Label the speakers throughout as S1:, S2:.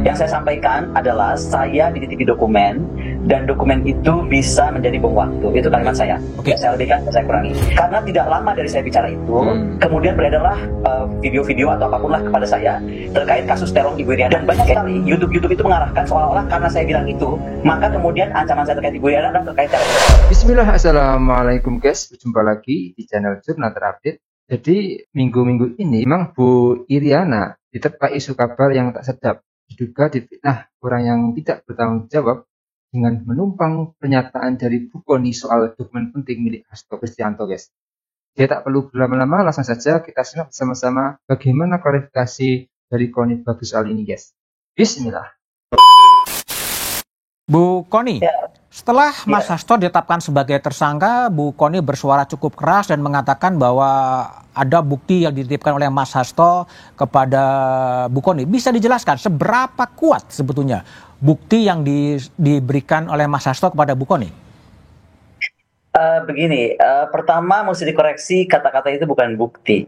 S1: Yang saya sampaikan adalah saya dititipi dokumen dan dokumen itu bisa menjadi bom waktu. Itu kalimat saya. Saya lebihkan, saya kurangi. Karena tidak lama dari saya bicara itu, kemudian beredarlah video-video atau apapun lah kepada saya terkait kasus teror Ibu Iriana. Dan banyak sekali YouTube itu mengarahkan seolah-olah karena saya bilang itu, maka kemudian ancaman saya terkait Ibu Iriana dan terkait teror.
S2: Bismillah, assalamualaikum guys. Berjumpa lagi di channel Jurnal Terupdate. Jadi minggu-minggu ini memang Bu Iriana diterpa isu kabar yang tak sedap. Diduga difitnah orang yang tidak bertanggung jawab dengan menumpang pernyataan dari Bu Kony soal dokumen penting milik Hasto Kristianto, guys. Dia tak perlu berlama-lama, langsung saja kita simak bersama-sama bagaimana klarifikasi dari Kony bagus soal ini, guys. Bismillah.
S3: Bu Kony, setelah Mas Hasto ditetapkan sebagai tersangka, Bu Kony bersuara cukup keras dan mengatakan bahwa ada bukti yang dititipkan oleh Mas Hasto kepada Bu Kony. Bisa dijelaskan seberapa kuat sebetulnya bukti yang diberikan oleh Mas Hasto kepada Bu Kony?
S1: Begini, pertama mesti dikoreksi, kata-kata itu bukan bukti.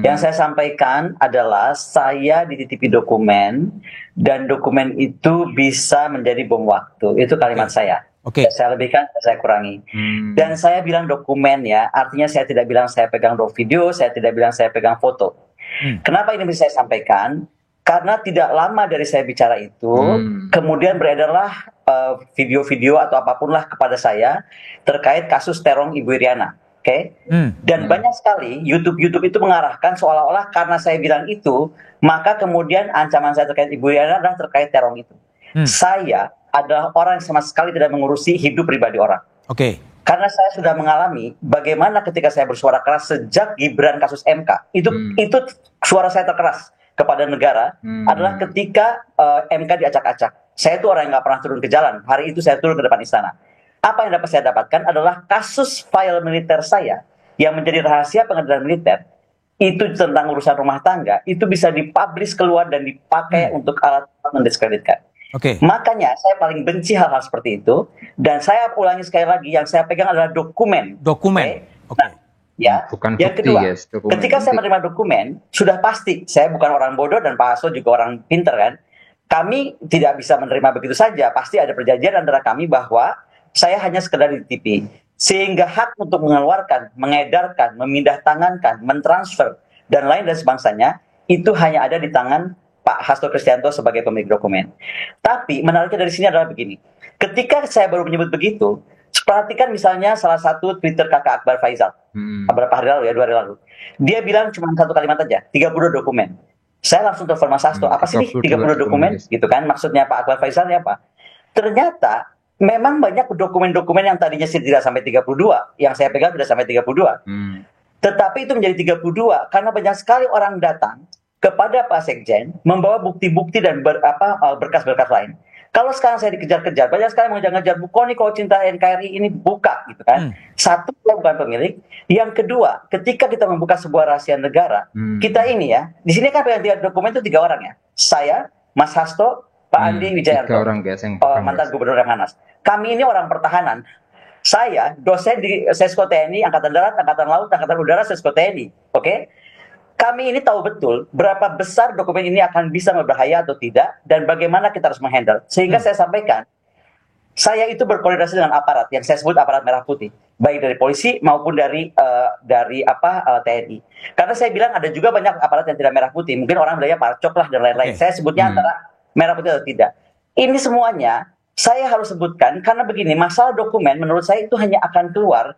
S1: Yang saya sampaikan adalah saya dititipi dokumen dan dokumen itu bisa menjadi bom waktu. Itu kalimat saya. Saya lebihkan, saya kurangi. Dan saya bilang dokumen ya, artinya saya tidak bilang saya pegang video, saya tidak bilang saya pegang foto. Kenapa ini bisa saya sampaikan? Karena tidak lama dari saya bicara itu, kemudian beredarlah video-video atau apapun lah kepada saya terkait kasus teror Ibu Iriana. Dan banyak sekali YouTube itu mengarahkan seolah-olah karena saya bilang itu, maka kemudian ancaman saya terkait Ibu Iriana adalah terkait teror itu. Saya adalah orang yang sama sekali tidak mengurusi hidup pribadi orang. Karena saya sudah mengalami bagaimana ketika saya bersuara keras sejak Gibran kasus MK, itu suara saya terkeras kepada negara adalah ketika MK diacak-acak. Saya itu orang yang nggak pernah turun ke jalan. Hari itu saya turun ke depan istana. Apa yang dapat saya dapatkan adalah kasus file militer saya yang menjadi rahasia pengadilan militer, itu tentang urusan rumah tangga, itu bisa dipublish keluar dan dipakai untuk alat mendiskreditkan. Makanya saya paling benci hal-hal seperti itu, dan saya ulangi sekali lagi, yang saya pegang adalah dokumen. Ya,
S2: bukan
S1: yang
S2: bukti,
S1: kedua,
S2: guys,
S1: ketika saya menerima dokumen, sudah pasti saya bukan orang bodoh dan Pak Hasto juga orang pinter kan. Kami tidak bisa menerima begitu saja, pasti ada perjanjian antara kami bahwa saya hanya sekedar dititipi, sehingga hak untuk mengeluarkan, mengedarkan, memindahtangankan, mentransfer dan lain dan sebangsanya itu hanya ada di tangan Pak Hasto Kristianto sebagai pemilik dokumen. Tapi menariknya dari sini adalah begini, ketika saya baru menyebut begitu, perhatikan misalnya salah satu Twitter kakak Akbar Faisal, beberapa hari lalu ya, 2 hari lalu, dia bilang cuma satu kalimat aja, 32 dokumen. Saya langsung telepon Mas Hasto, apa sih nih 32 dokumen? Gitu kan, maksudnya Pak Akbar Faisal ini apa? Ternyata memang banyak dokumen-dokumen yang tadinya tidak sampai 32, yang saya pegang tidak sampai 32. Tetapi itu menjadi 32 karena banyak sekali orang datang kepada Pak Sekjen membawa bukti-bukti dan berkas-berkas lain. Kalau sekarang saya dikejar-kejar, banyak sekali mengejar-ngejar, Bu Kony kalau cinta NKRI ini buka gitu kan. Satu, saya bukan pemilik. Yang kedua, ketika kita membuka sebuah rahasia negara, kita ini ya, di sini kan pegang dokumen itu 3 orang ya. Saya, Mas Hasto, Pak Andi Wijayanto, mantan Gubernur Lemhanas. Kami ini orang pertahanan. Saya dosen di Sesko TNI, Angkatan Darat, Angkatan Laut, Angkatan Udara, Sesko TNI. Kami ini tahu betul berapa besar dokumen ini akan bisa berbahaya atau tidak, dan bagaimana kita harus menghandle. Sehingga saya sampaikan, saya itu berkoordinasi dengan aparat yang saya sebut aparat merah putih, baik dari polisi maupun dari TNI. Karena saya bilang ada juga banyak aparat yang tidak merah putih. Mungkin orang bilangnya parcok lah dan lain-lain. Saya sebutnya antara merah putih atau tidak. Ini semuanya saya harus sebutkan karena begini, masalah dokumen menurut saya itu hanya akan keluar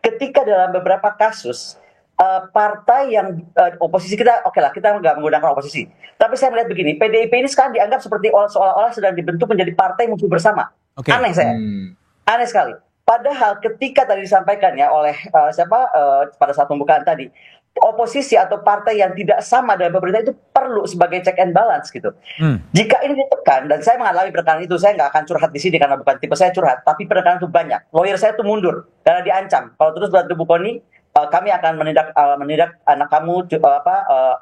S1: ketika dalam beberapa kasus partai yang oposisi kita, kita nggak menggunakan oposisi. Tapi saya melihat begini, PDIP ini sekarang dianggap seperti seolah-olah sedang dibentuk menjadi partai musuh bersama. Aneh saya, aneh sekali. Padahal ketika tadi disampaikan ya oleh pada saat pembukaan tadi, oposisi atau partai yang tidak sama dalam pemerintah itu perlu sebagai check and balance gitu. Jika ini ditekan, dan saya mengalami penekanan itu, saya nggak akan curhat di sini karena bukan tipe saya curhat, tapi penekanan itu banyak. Lawyer saya itu mundur karena diancam. Kalau terus bantu Bu Kony, kami akan menindak anak kamu,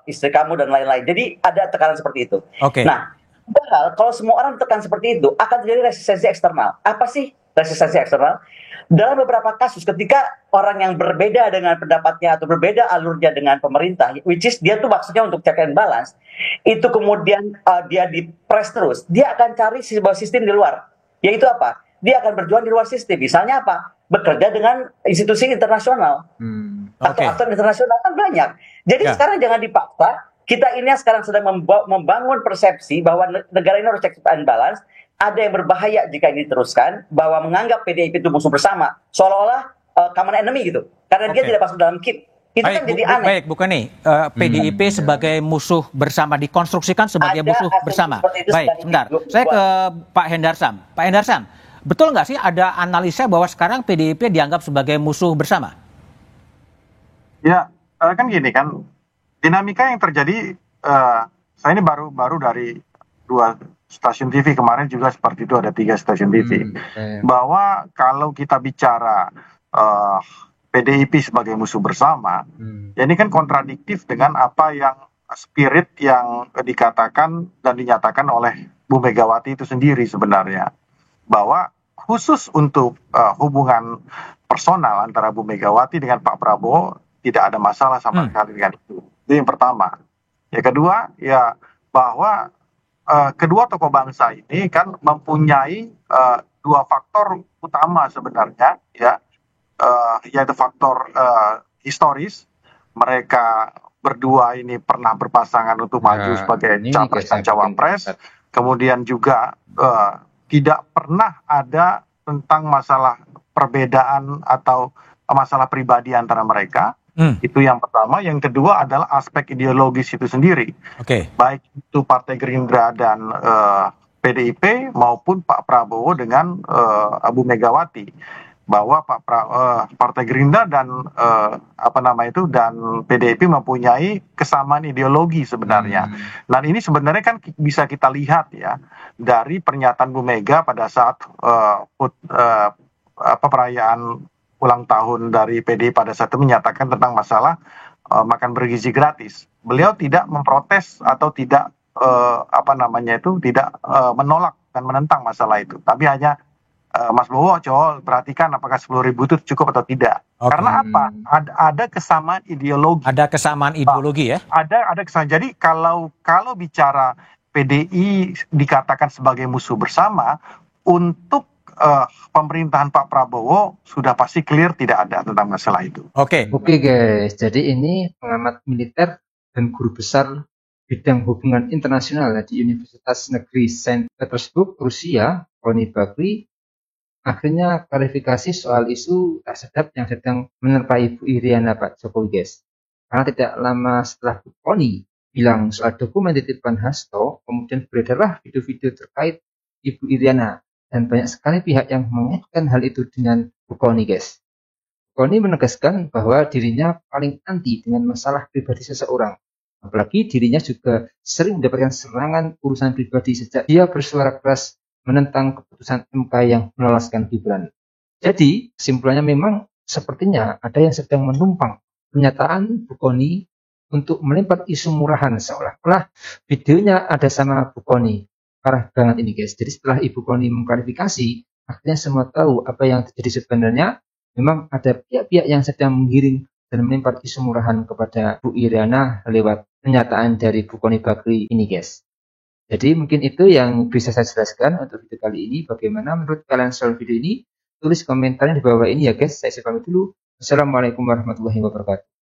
S1: istri kamu dan lain-lain. Jadi ada tekanan seperti itu. Nah, padahal kalau semua orang ditekan seperti itu, akan terjadi resistensi eksternal. Apa sih resistensi eksternal? Dalam beberapa kasus ketika orang yang berbeda dengan pendapatnya atau berbeda alurnya dengan pemerintah, which is dia tuh maksudnya untuk check and balance, itu kemudian dia di-press terus, dia akan cari sebuah sistem di luar. Yaitu apa? Dia akan berjuang di luar sistem. Misalnya apa? Bekerja dengan institusi internasional. Atau
S3: Oke.
S1: aktor internasional kan banyak. Jadi
S3: Ya.
S1: sekarang jangan dipaksa. Kita ini yang sekarang sedang membangun persepsi bahwa negara ini harus check and balance. Ada yang berbahaya jika ini diteruskan, bahwa menganggap PDIP itu musuh bersama, seolah-olah common enemy gitu. Karena dia
S3: Oke.
S1: tidak masuk dalam KIP. Itu kan jadi aneh.
S3: Baik, bukan nih PDIP sebagai musuh bersama, dikonstruksikan sebagai
S1: Ada
S3: musuh
S1: asumsi
S3: bersama.
S1: seperti itu
S3: Baik,
S1: sedang
S3: sebentar.
S1: dibuat.
S3: Saya ke Pak Hendarsam. Pak Hendarsam, betul nggak sih ada analisa bahwa sekarang PDIP dianggap sebagai musuh bersama?
S4: Ya, kan gini kan, dinamika yang terjadi, saya ini baru dari 2 stasiun TV, kemarin juga seperti itu, ada 3 stasiun TV. Bahwa kalau kita bicara PDIP sebagai musuh bersama, ya ini kan kontradiktif dengan apa yang spirit yang dikatakan dan dinyatakan oleh Bu Megawati itu sendiri sebenarnya. Bahwa khusus untuk hubungan personal antara Bu Megawati dengan Pak Prabowo tidak ada masalah sama sekali dengan itu. Itu yang pertama. Yang kedua, ya bahwa kedua tokoh bangsa ini kan mempunyai 2 faktor utama sebenarnya, ya, yaitu faktor historis. Mereka berdua ini pernah berpasangan untuk maju sebagai capres dan cawapres. Kemudian juga tidak pernah ada tentang masalah perbedaan atau masalah pribadi antara mereka. Itu yang pertama. Yang kedua adalah aspek ideologis itu sendiri. Baik itu Partai Gerindra dan PDIP maupun Pak Prabowo dengan Bu Megawati. Bahwa Partai Gerindra dan dan PDIP mempunyai kesamaan ideologi sebenarnya. Dan ini sebenarnya kan bisa kita lihat ya dari pernyataan Bu Mega pada saat perayaan ulang tahun dari PDI pada saat itu, menyatakan tentang masalah makan bergizi gratis. Beliau tidak memprotes atau tidak tidak menolak dan menentang masalah itu, tapi hanya Mas Bowo, coba perhatikan apakah 10.000 itu cukup atau tidak. Karena apa? Ada kesamaan ideologi.
S3: Ada kesamaan ideologi ya?
S4: Ada kesamaan. Jadi kalau bicara PDI dikatakan sebagai musuh bersama, untuk pemerintahan Pak Prabowo sudah pasti clear tidak ada tentang masalah itu.
S2: Oke guys, jadi ini pengamat militer dan guru besar bidang hubungan internasional di Universitas Negeri Saint Petersburg, Rusia, Koni Bakri, akhirnya klarifikasi soal isu tak sedap yang sedang menerpa Ibu Iriana Pak Jokowi guys. Karena tidak lama setelah Bu Koni bilang soal dokumen titipan Hasto, kemudian beredarlah video-video terkait Ibu Iriana. Dan banyak sekali pihak yang mengaitkan hal itu dengan Bu Koni guys. Bu Koni menegaskan bahwa dirinya paling anti dengan masalah pribadi seseorang. Apalagi dirinya juga sering mendapatkan serangan urusan pribadi sejak dia bersuara keras menentang keputusan MK yang meloloskan Gibran. Jadi kesimpulannya memang sepertinya ada yang sedang menumpang pernyataan Bu Koni untuk melempar isu murahan, seolah-olah videonya ada sama Bu Koni. Parah banget ini guys. Jadi setelah Ibu Koni mengklarifikasi, akhirnya semua tahu apa yang terjadi sebenarnya. Memang ada pihak-pihak yang sedang menggiring dan melempar isu murahan kepada Bu Iriana lewat pernyataan dari Bu Koni Bakri ini guys. Jadi mungkin itu yang bisa saya jelaskan untuk video kali ini. Bagaimana menurut kalian soal video ini? Tulis komentarnya di bawah ini ya guys. Saya pamit dulu. Assalamualaikum warahmatullahi wabarakatuh.